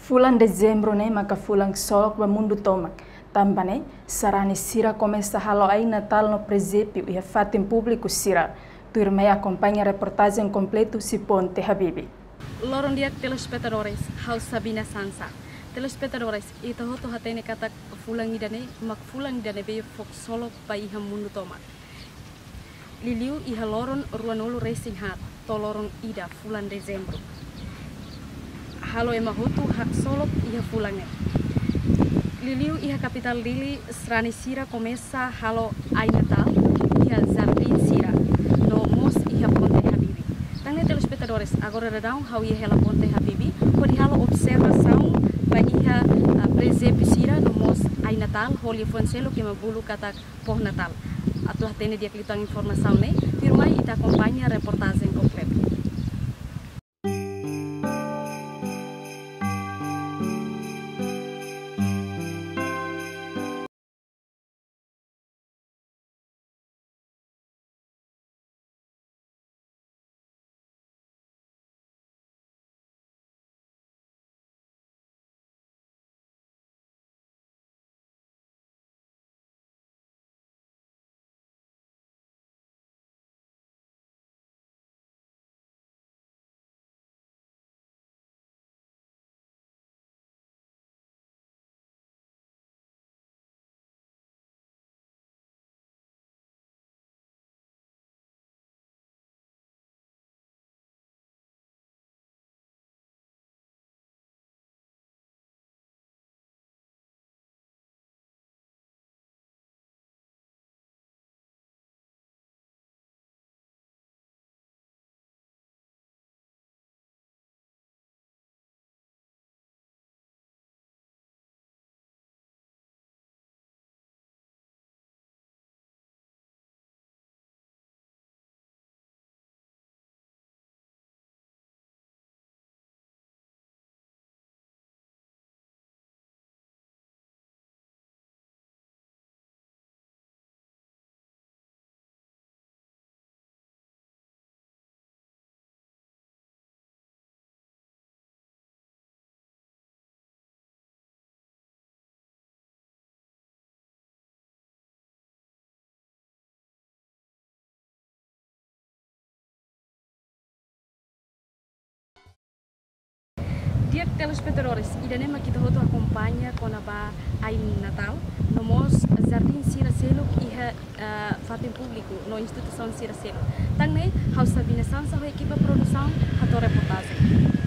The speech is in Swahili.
Fulan dezembro ne maka fulan solok ba mundo tomak. Tambane sarani sira começa halo aí Natal no presépio e fatem público sira. Tu irmã acompanha a reportagem completo se Ponte Habibi. Loron dia telespectadores, House Sabina Sansa. Telespectadores, ito hoto hatene kata fulang idane, mak fulang idane be fok solo pa iha mundo tomak. Liliu iha loron ruanolo racing hat, toloron ida fulan dezembro. Halo ema hotu hak solo iha fulange. Liliu iha kapital Lili srani sira começa halo ai Natal iha Jardim Sira no mos iha Ponte Habibi. Tangne telespectadores, agora redão hau iha hela Ponte Habibi, pode halo observação ba iha presépio Sira no mos ai Natal, holi fonselo que mabulu kata por Natal. Atu hatene dia klitang informação ne, firma ita acompanha a reportagem completa. Dia telespectadores, idane kita hoto acompanha com a ai Natal, no mos Jardim Sira Selo iha fatem público no instituição Sira Selo. Tangne House Sabina Sansa ho equipa produção hato reportagem.